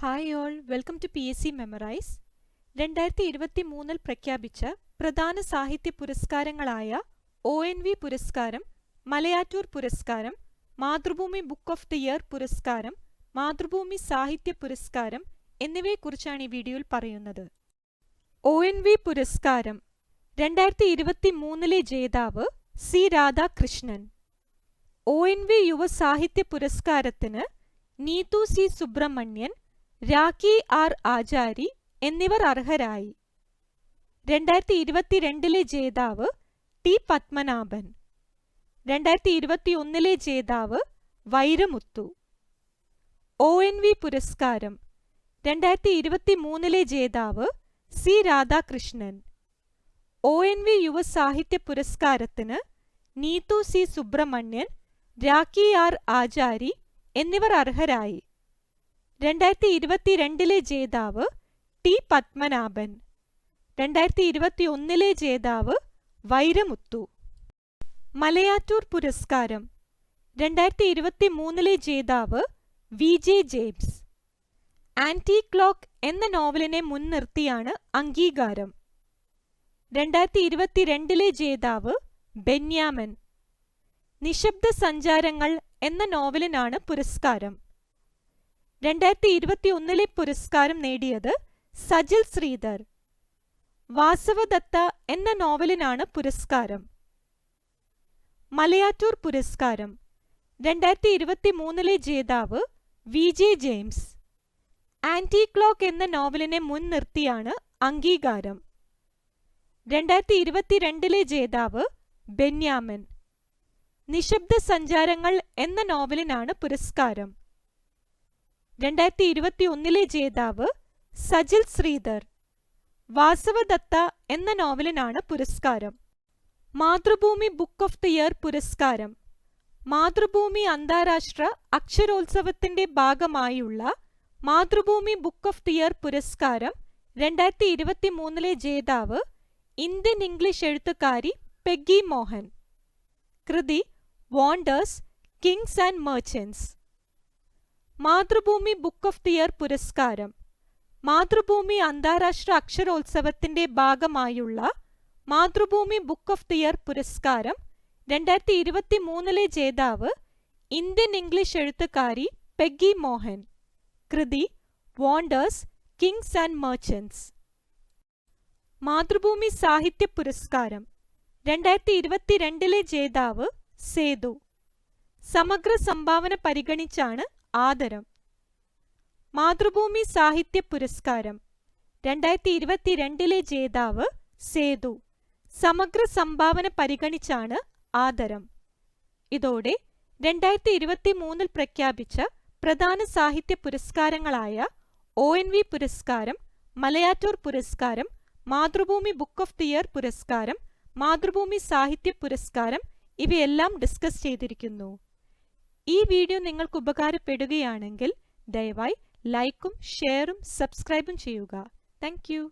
Hi all, welcome to PSC memorise. 2023 പ്രഖ്യാപിച്ച പ്രധാന സാഹിത്യ പുരസ്കാരങ്ങളായ ONV പുരസ്കാരം, മലയാറ്റൂർ പുരസ്കാരം, Mathrubhumi book of the year പുരസ്കാരം, മാതൃഭൂമി സാഹിത്യ പുരസ്കാരം എന്നിവയെക്കുറിച്ചാണ് ഈ വീഡിയോയിൽ പറയുന്നത്. ONV പുരസ്കാരം 2023 ജേതാവ് C. രാധാകൃഷ്ണൻ. ONV യുവ സാഹിത്യ പുരസ്കാരത്തിന് നീതു C. സുബ്രഹ്മണ്യൻ, രാഖി R. ആചാരി എന്നിവർ അർഹരായി. 2022 ജേതാവ് T. പത്മനാഭൻ. 2021 ജേതാവ് വൈരമുത്തു. ONV പുരസ്കാരം 2023 ജേതാവ് C. രാധാകൃഷ്ണൻ. ONV യുവ സാഹിത്യ പുരസ്കാരത്തിന് നീതു C. സുബ്രഹ്മണ്യൻ, രാഖി R. ആചാരി എന്നിവർ അർഹരായി. 2022 ജേതാവ് T. പത്മനാഭൻ. 2021 ജേതാവ് വൈരമുത്തു. മലയാറ്റൂർ പുരസ്കാരം 2023 ജേതാവ് VJ ജെയിംസ്. ആന്റി ക്ലോക്ക് എന്ന നോവലിനെ മുൻനിർത്തിയാണ് അംഗീകാരം. 2022 ജേതാവ് ബെന്യാമൻ. നിശബ്ദ സഞ്ചാരങ്ങൾ എന്ന നോവലിനാണ് പുരസ്കാരം. 2021 പുരസ്കാരം നേടിയത് സജിൽ ശ്രീധർ. വാസവദത്ത എന്ന നോവലിനാണ് പുരസ്കാരം. മലയാറ്റൂർ പുരസ്കാരം 2023 ജേതാവ് VJ ജെയിംസ്. ആന്റി ക്ലോക്ക് എന്ന നോവലിനെ മുൻനിർത്തിയാണ് അംഗീകാരം. 2022 ജേതാവ് ബെന്യാമൻ. നിശബ്ദ സഞ്ചാരങ്ങൾ എന്ന നോവലിനാണ് പുരസ്കാരം. 2021 ജേതാവ് സജിൽ ശ്രീധർ. വാസവദത്ത എന്ന നോവലിനാണ് പുരസ്കാരം. Mathrubhumi book of the year പുരസ്കാരം മാതൃഭൂമി അന്താരാഷ്ട്ര അക്ഷരോത്സവത്തിന്റെ ഭാഗമായുള്ള Mathrubhumi book of the year പുരസ്കാരം 2023 ജേതാവ് ഇന്ത്യൻ ഇംഗ്ലീഷ് എഴുത്തുകാരി പെഗ്ഗി മോഹൻ. കൃതി wanderers, kings and merchants. Mathrubhumi book of the year പുരസ്കാരം മാതൃഭൂമി അന്താരാഷ്ട്ര അക്ഷരോത്സവത്തിന്റെ ഭാഗമായുള്ള Mathrubhumi book of the year പുരസ്കാരം 2023 ജേതാവ് ഇന്ത്യൻ ഇംഗ്ലീഷ് എഴുത്തുകാരി പെഗ്ഗി മോഹൻ. കൃതി wanderers, kings and merchants. Mathrubhumi സാഹിത്യ പുരസ്കാരം 2022 ജേതാവ് സേതു. സമഗ്ര സംഭാവന പരിഗണിച്ചാണ് ആദരം. മാതൃഭൂമി സാഹിത്യ പുരസ്കാരം 2022 ജേതാവ് സേതു. സമഗ്ര സംഭാവന പരിഗണിച്ചാണ് ആദരം. ഇതോടെ 2023 പ്രഖ്യാപിച്ച പ്രധാന സാഹിത്യ പുരസ്കാരങ്ങളായ ONV പുരസ്കാരം, മലയാറ്റൂർ പുരസ്കാരം, Mathrubhumi book of the year പുരസ്കാരം, മാതൃഭൂമി സാഹിത്യ പുരസ്കാരം ഇവയെല്ലാം ഡിസ്കസ് ചെയ്തിരിക്കുന്നു. ഈ വീഡിയോ നിങ്ങൾക്ക് ഉപകാരപ്പെടുകയാണെങ്കിൽ ദയവായി ലൈക്കും ഷെയറും സബ്സ്ക്രൈബും ചെയ്യുക. Thank you.